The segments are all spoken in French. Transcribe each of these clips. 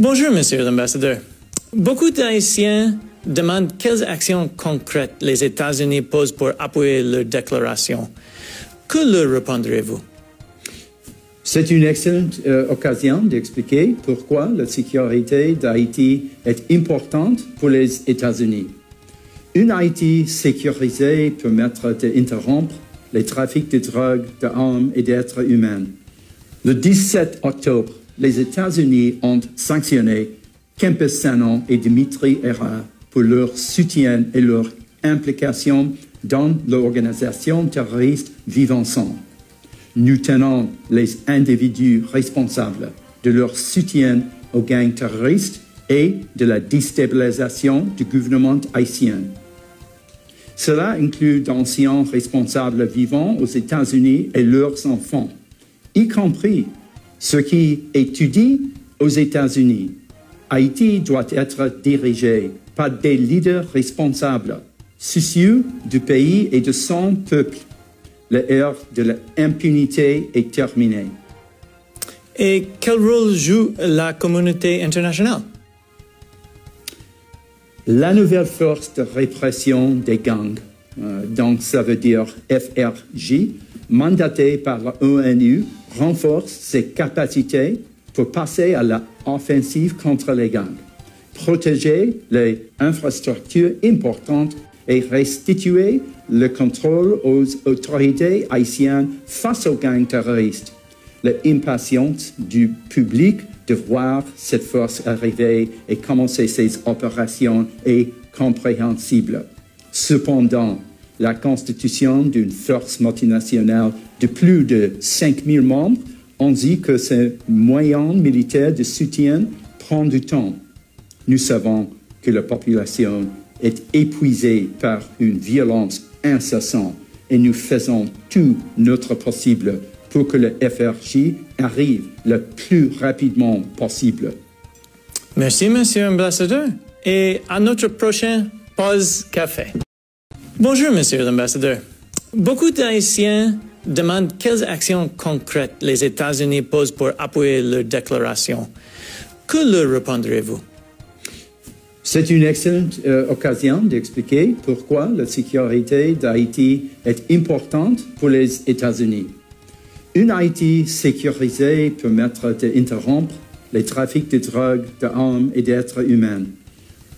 Bonjour, Monsieur l'Ambassadeur. Beaucoup d'Haïtiens demandent quelles actions concrètes les États-Unis posent pour appuyer leur déclaration. Que leur répondrez-vous? C'est une excellente occasion d'expliquer pourquoi la sécurité d'Haïti est importante pour les États-Unis. Une Haïti sécurisée permettra d'interrompre les trafics de drogue, d'armes et d'êtres humains. Le 17 octobre, les États-Unis ont sanctionné Kempis Sanon et Dimitri Erard pour leur soutien et leur implication dans l'organisation terroriste Vivre Ensemble. Nous tenons les individus responsables de leur soutien aux gangs terroristes et de la déstabilisation du gouvernement haïtien. Cela inclut d'anciens responsables vivant aux États-Unis et leurs enfants, y compris ceux qui étudient aux États-Unis. Haïti doit être dirigé par des leaders responsables, soucieux du pays et de son peuple. L'ère de l'impunité est terminée. Et quel rôle joue la communauté internationale? La nouvelle force de répression des gangs, donc ça veut dire FRJ, mandatée par l'ONU, renforce ses capacités pour passer à l'offensive contre les gangs, protéger les infrastructures importantes et restituer le contrôle aux autorités haïtiennes face aux gangs terroristes. L'impatience du public de voir cette force arriver et commencer ses opérations est compréhensible. Cependant, la constitution d'une force multinationale de plus de 5000 membres on dit que ces moyens militaires de soutien prennent du temps. Nous savons que la population est épuisée par une violence incessante et nous faisons tout notre possible pour que le FRJ arrive le plus rapidement possible. Merci, Monsieur l'Ambassadeur. Et à notre prochaine pause café. Bonjour, Monsieur l'Ambassadeur. Beaucoup d'Haïtiens demandent quelles actions concrètes les États-Unis posent pour appuyer leur déclaration. Que leur répondrez-vous? C'est une excellente occasion d'expliquer pourquoi la sécurité d'Haïti est importante pour les États-Unis. Une Haïti sécurisée permettra d'interrompre les trafics de drogue, d'armes et d'êtres humains.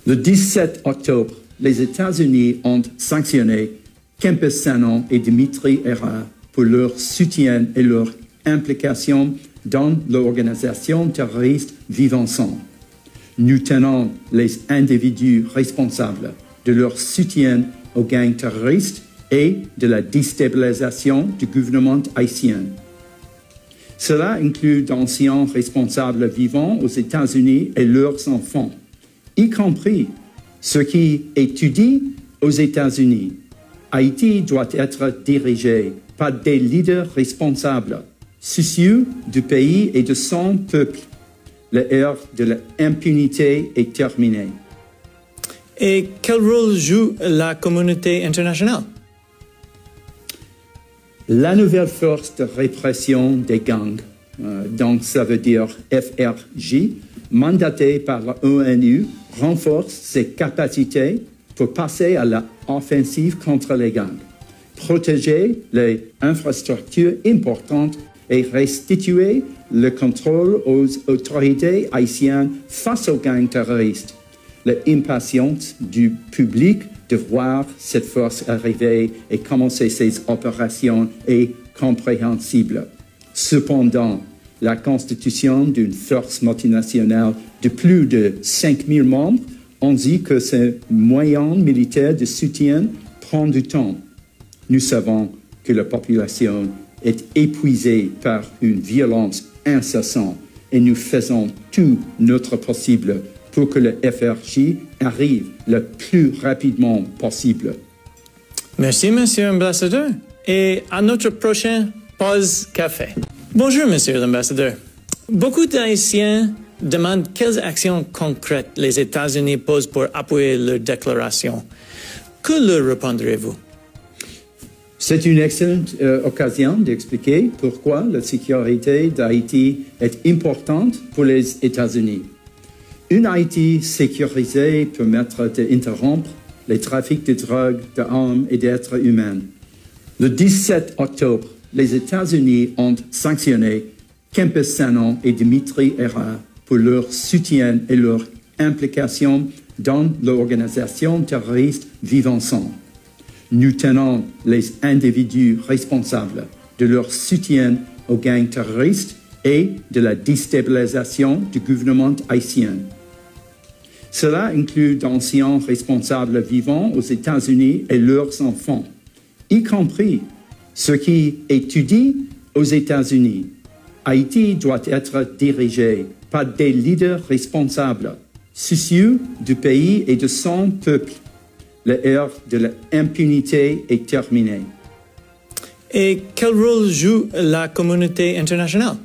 Le 17 octobre, les États-Unis ont sanctionné Kempis Sanon et Dimitri Erard pour leur soutien et leur implication dans l'organisation terroriste Vivre Ensemble. Nous tenons les individus responsables de leur soutien aux gangs terroristes et de la déstabilisation du gouvernement haïtien. Cela inclut d'anciens responsables vivant aux États-Unis et leurs enfants, y compris ceux qui étudient aux États-Unis. Haïti doit être dirigé par des leaders responsables, soucieux du pays et de son peuple. L'ère de l'impunité est terminée. Et quel rôle joue la communauté internationale? La nouvelle force de répression des gangs, donc ça veut dire FRJ, mandatée par l'ONU, renforce ses capacités pour passer à l'offensive contre les gangs, protéger les infrastructures importantes et restituer le contrôle aux autorités haïtiennes face aux gangs terroristes. L'impatience du public de voir cette force arriver et commencer ses opérations est compréhensible. Cependant, la constitution d'une force multinationale de plus de 5000 membres on dit que ces moyens militaires de soutien prennent du temps. Nous savons que la population est épuisée par une violence incessante et nous faisons tout notre possible pour que le FRJ arrive le plus rapidement possible. Merci, Monsieur l'Ambassadeur. Et à notre prochaine pause café. Bonjour, Monsieur l'Ambassadeur. Beaucoup d'Haïtiens demandent quelles actions concrètes les États-Unis posent pour appuyer leur déclaration. Que leur répondrez-vous? C'est une excellente occasion d'expliquer pourquoi la sécurité d'Haïti est importante pour les États-Unis. Une Haïti sécurisée permettra d'interrompre les trafics de drogue, d'armes et d'êtres humains. Le 17 octobre, les États-Unis ont sanctionné Campesano et Dimitri Herrera pour leur soutien et leur implication dans l'organisation terroriste Vivre Ensemble. Nous tenons les individus responsables de leur soutien aux gangs terroristes et de la déstabilisation du gouvernement haïtien. Cela inclut d'anciens responsables vivant aux États-Unis et leurs enfants, y compris ceux qui étudient aux États-Unis. Haïti doit être dirigé par des leaders responsables, soucieux du pays et de son peuple. L'ère de l'impunité est terminée. Et quel rôle joue la communauté internationale?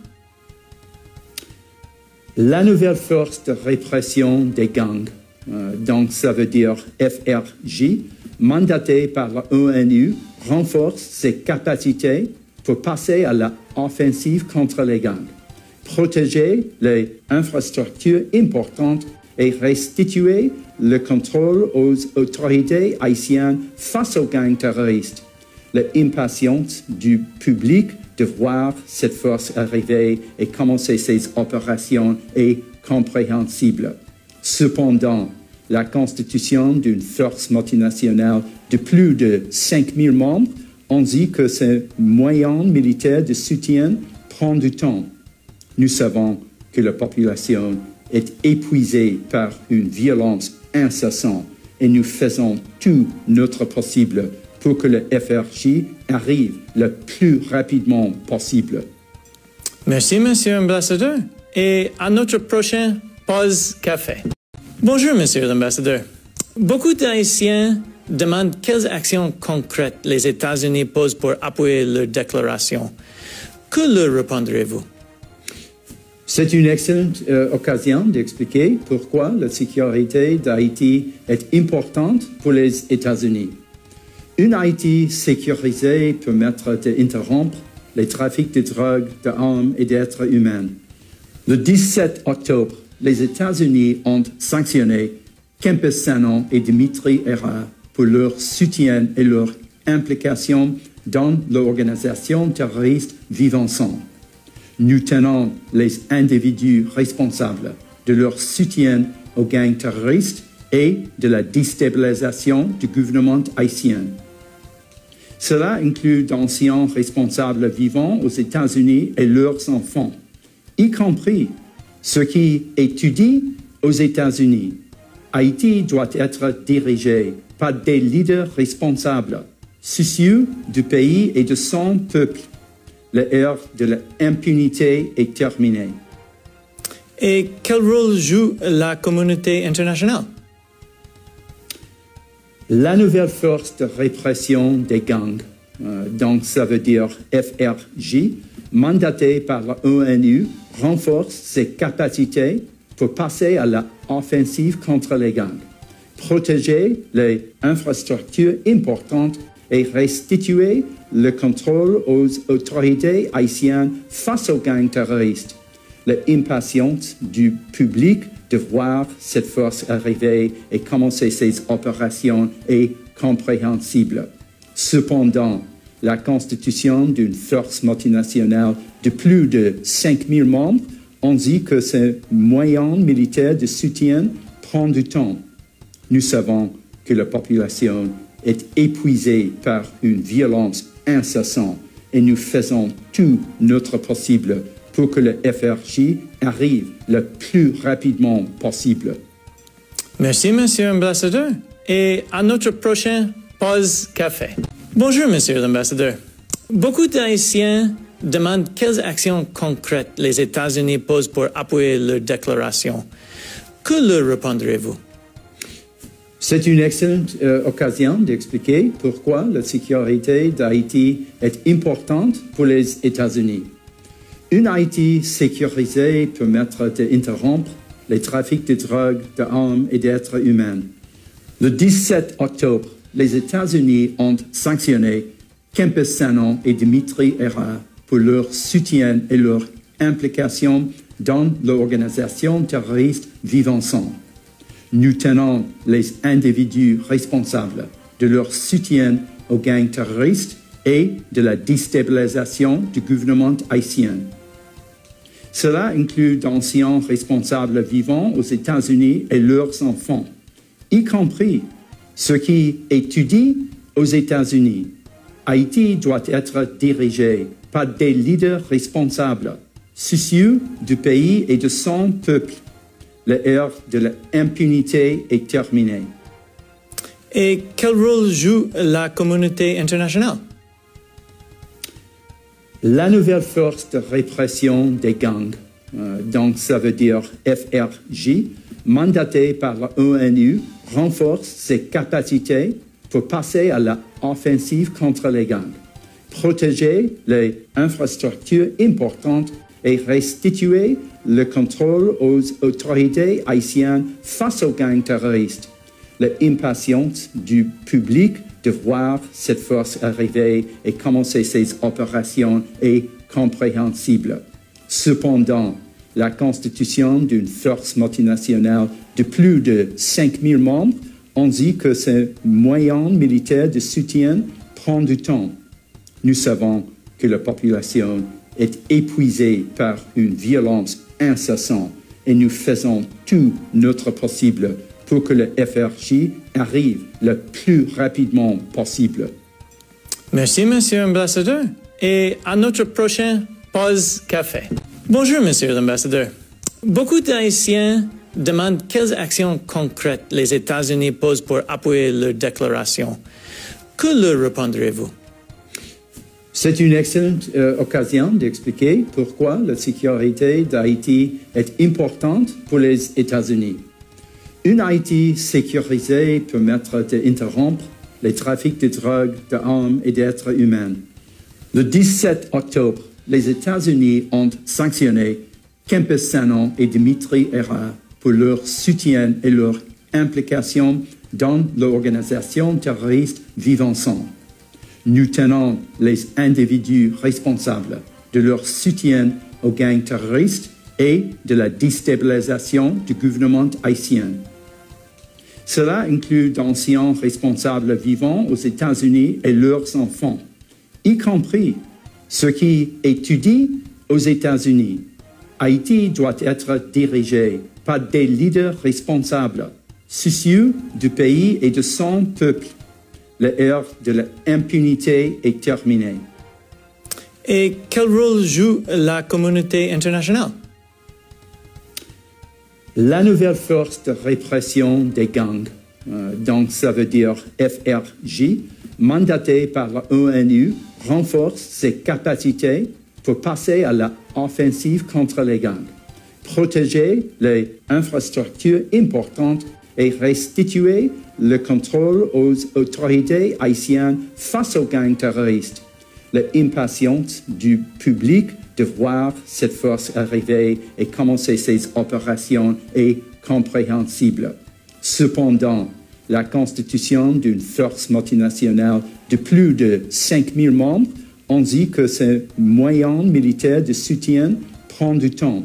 La nouvelle force de répression des gangs, donc ça veut dire FRJ, mandatée par l'ONU, renforce ses capacités pour passer à l'offensive contre les gangs, protéger les infrastructures importantes et restituer le contrôle aux autorités haïtiennes face aux gangs terroristes. L'impatience du public de voir cette force arriver et commencer ses opérations est compréhensible. Cependant, la constitution d'une force multinationale de plus de 5000 membres on dit que ces moyens militaires de soutien prend du temps. Nous savons que la population est épuisée par une violence incessante et nous faisons tout notre possible pour que le FRJ arrive le plus rapidement possible. Merci, Monsieur l'Ambassadeur. Et à notre prochaine pause café. Bonjour, Monsieur l'Ambassadeur. Beaucoup d'Haïtiens demandent quelles actions concrètes les États-Unis posent pour appuyer leur déclaration. Que leur répondrez-vous? C'est une excellente occasion d'expliquer pourquoi la sécurité d'Haïti est importante pour les États-Unis. Une Haïti sécurisée permettra d'interrompre les trafics de drogue, d'armes et d'êtres humains. Le 17 octobre, les États-Unis ont sanctionné Campesano et Dimitri Herrera pour leur soutien et leur implication dans l'organisation terroriste Vivre Ensemble. Nous tenons les individus responsables de leur soutien aux gangs terroristes et de la déstabilisation du gouvernement haïtien. Cela inclut d'anciens responsables vivant aux États-Unis et leurs enfants, y compris ceux qui étudient aux États-Unis. Haïti doit être dirigé par des leaders responsables, soucieux du pays et de son peuple. L'ère de l'impunité est terminée. Et quel rôle joue la communauté internationale? La nouvelle force de répression des gangs, donc ça veut dire FRJ, mandatée par l'ONU, renforce ses capacités pour passer à l'offensive contre les gangs, protéger les infrastructures importantes et restituer le contrôle aux autorités haïtiennes face aux gangs terroristes. L'impatience du public de voir cette force arriver et commencer ses opérations est compréhensible. Cependant, la constitution d'une force multinationale de plus de 5000 membres on dit que ces moyens militaires de soutien prend du temps. Nous savons que la population est épuisée par une violence incessante et nous faisons tout notre possible pour que le FRJ arrive le plus rapidement possible. Merci, Monsieur l'Ambassadeur. Et à notre prochaine pause café. Bonjour, Monsieur l'Ambassadeur. Beaucoup d'Haïtiens demandent quelles actions concrètes les États-Unis posent pour appuyer leur déclaration. Que leur répondrez-vous? C'est une excellente occasion d'expliquer pourquoi la sécurité d'Haïti est importante pour les États-Unis. Une Haïti sécurisée permettra d'interrompre les trafics de drogue, d'armes et d'êtres humains. Le 17 octobre, les États-Unis ont sanctionné Campesano et Dimitri Herrera pour leur soutien et leur implication dans l'organisation terroriste Vivre Ensemble. Nous tenons les individus responsables de leur soutien aux gangs terroristes et de la déstabilisation du gouvernement haïtien. Cela inclut d'anciens responsables vivant aux États-Unis et leurs enfants, y compris ceux qui étudient aux États-Unis. Haïti doit être dirigé par des leaders responsables, soucieux du pays et de son peuple. L'ère de l'impunité est terminée. Et quel rôle joue la communauté internationale? La nouvelle force de répression des gangs, donc ça veut dire FRJ, mandatée par l'ONU, renforce ses capacités pour passer à l'offensive contre les gangs, protéger les infrastructures importantes et restituer le contrôle aux autorités haïtiennes face aux gangs terroristes. L'impatience du public de voir cette force arriver et commencer ses opérations est compréhensible. Cependant, la constitution d'une force multinationale de plus de 5000 membres on dit que ces moyens militaires de soutien prend du temps. Nous savons que la population est épuisée par une violence incessante et nous faisons tout notre possible pour que le FRJ arrive le plus rapidement possible. Merci, Monsieur l'Ambassadeur. Et à notre prochaine pause café. Bonjour, Monsieur l'Ambassadeur. Beaucoup d'Haïtiens demandent quelles actions concrètes les États-Unis posent pour appuyer leur déclaration. Que leur répondrez-vous? C'est une excellente occasion d'expliquer pourquoi la sécurité d'Haïti est importante pour les États-Unis. Une Haïti sécurisée permettra d'interrompre les trafics de drogue, d'armes et d'êtres humains. Le 17 octobre, les États-Unis ont sanctionné Campesano et Dimitri Herrera pour leur soutien et leur implication dans l'organisation terroriste Vivre Ensemble. Nous tenons les individus responsables de leur soutien aux gangs terroristes et de la déstabilisation du gouvernement haïtien. Cela inclut d'anciens responsables vivant aux États-Unis et leurs enfants, y compris ceux qui étudient aux États-Unis. Haïti doit être dirigé par des leaders responsables, soucieux du pays et de son peuple. L'ère de l'impunité est terminée. Et quel rôle joue la communauté internationale? La nouvelle force de répression des gangs, donc ça veut dire FRJ, mandatée par l'ONU, renforce ses capacités pour passer à l'offensive contre les gangs, protéger les infrastructures importantes et restituer le contrôle aux autorités haïtiennes face aux gangs terroristes. L'impatience du public de voir cette force arriver et commencer ses opérations est compréhensible. Cependant, la constitution d'une force multinationale de plus de 5000 membres on dit que ces moyens militaires de soutien prend du temps.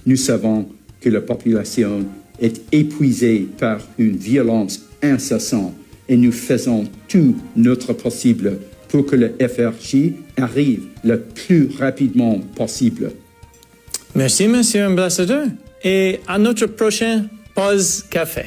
Nous savons que la population est épuisée par une violence incessante et nous faisons tout notre possible pour que le FRJ arrive le plus rapidement possible. Merci, Monsieur l'Ambassadeur. Et à notre prochaine pause café.